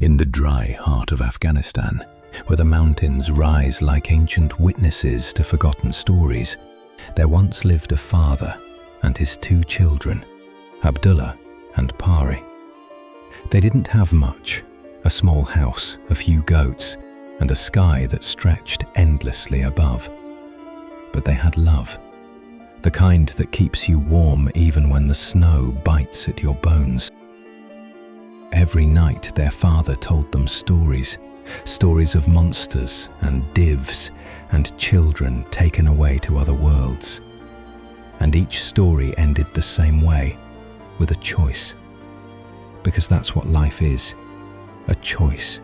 In the dry heart of Afghanistan, where the mountains rise like ancient witnesses to forgotten stories, there once lived a father and his two children, Abdullah and Pari. They didn't have much, a small house, a few goats, and a sky that stretched endlessly above. But they had love, the kind that keeps you warm even when the snow bites at your bones. Every night their father told them stories of monsters and divs and children taken away to other worlds. And each story ended the same way, with a choice. Because that's what life is, a choice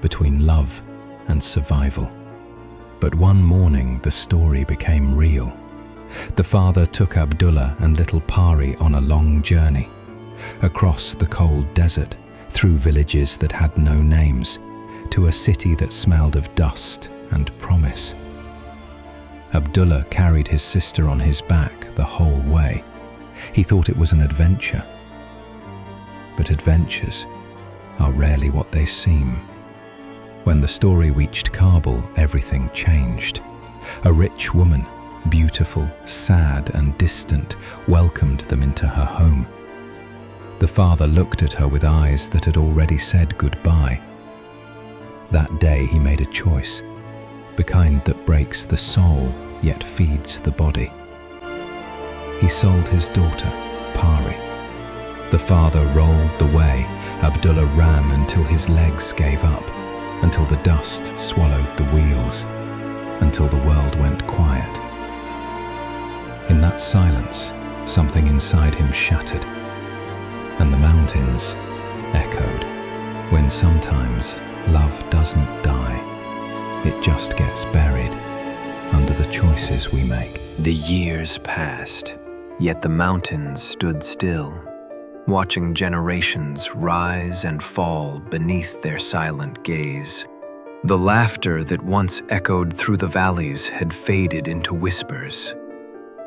between love and survival. But one morning the story became real. The father took Abdullah and little Pari on a long journey, across the cold desert, through villages that had no names, to a city that smelled of dust and promise. Abdullah carried his sister on his back the whole way. He thought it was an adventure. But adventures are rarely what they seem. When the story reached Kabul, everything changed. A rich woman, beautiful, sad and distant, welcomed them into her home. The father looked at her with eyes that had already said goodbye. That day he made a choice, the kind that breaks the soul yet feeds the body. He sold his daughter, Pari. The father rolled the way. Abdullah ran until his legs gave up, until the dust swallowed the wheels, until the world went quiet. In that silence, something inside him shattered, and the mountains echoed. When sometimes love doesn't die, it just gets buried under the choices we make. The years passed, yet the mountains stood still, watching generations rise and fall beneath their silent gaze. The laughter that once echoed through the valleys had faded into whispers.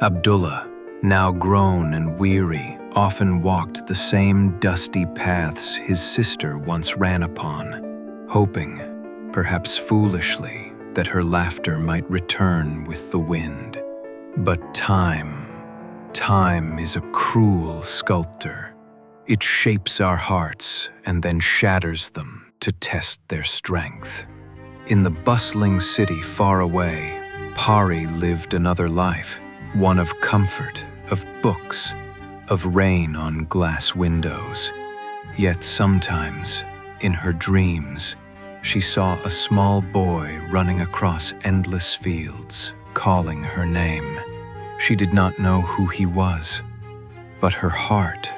Abdullah, now grown and weary, often walked the same dusty paths his sister once ran upon, hoping, perhaps foolishly, that her laughter might return with the wind. But time is a cruel sculptor. It shapes our hearts and then shatters them to test their strength. In the bustling city far away, Pari lived another life, one of comfort, of books, of rain on glass windows. Yet sometimes, in her dreams, she saw a small boy running across endless fields, calling her name. She did not know who he was, but her heart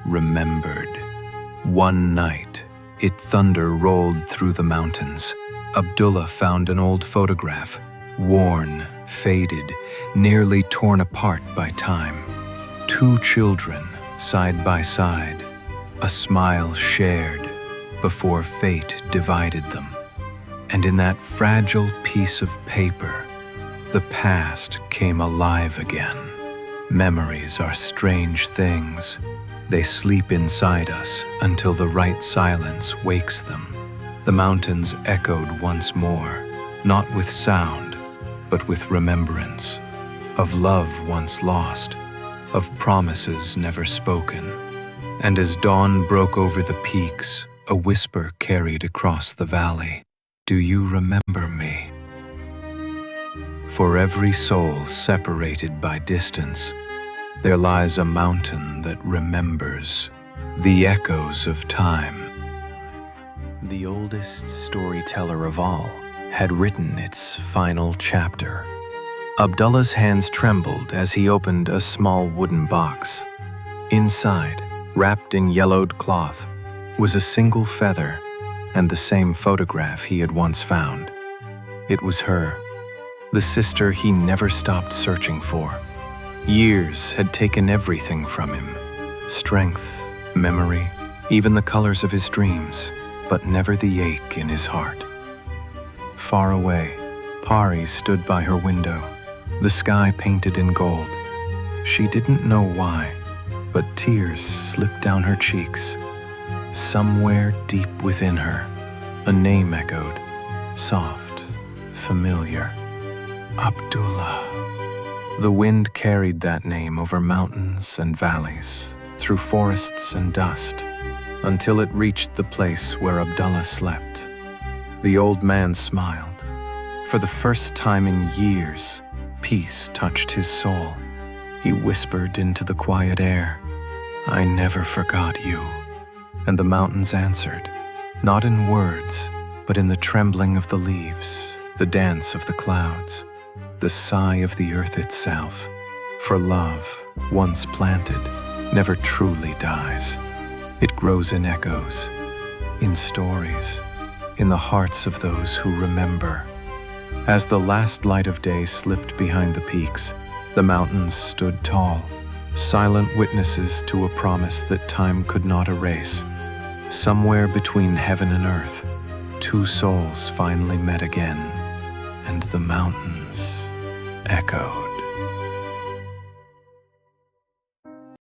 remembered. One night, thunder rolled through the mountains. Abdullah found an old photograph, worn, faded, nearly torn apart by time. Two children, side by side, a smile shared before fate divided them. And in that fragile piece of paper, the past came alive again. Memories are strange things. They sleep inside us until the right silence wakes them. The mountains echoed once more, not with sound, but with remembrance, of love once lost, of promises never spoken. And as dawn broke over the peaks, a whisper carried across the valley. Do you remember me? For every soul separated by distance, there lies a mountain that remembers the echoes of time. The oldest storyteller of all had written its final chapter. Abdullah's hands trembled as he opened a small wooden box. Inside, wrapped in yellowed cloth, was a single feather and the same photograph he had once found. It was her, the sister he never stopped searching for. Years had taken everything from him, strength, memory, even the colors of his dreams, but never the ache in his heart. Far away, Pari stood by her window, the sky painted in gold. She didn't know why, but tears slipped down her cheeks. Somewhere deep within her, a name echoed, soft, familiar. Abdullah. The wind carried that name over mountains and valleys, through forests and dust, until it reached the place where Abdullah slept. The old man smiled. For the first time in years, peace touched his soul. He whispered into the quiet air, "I never forgot you." And the mountains answered, not in words, but in the trembling of the leaves, the dance of the clouds, the sigh of the earth itself. For love, once planted, never truly dies. It grows in echoes, in stories, in the hearts of those who remember. As the last light of day slipped behind the peaks, the mountains stood tall, silent witnesses to a promise that time could not erase. Somewhere between heaven and earth, two souls finally met again, and the mountains echoed.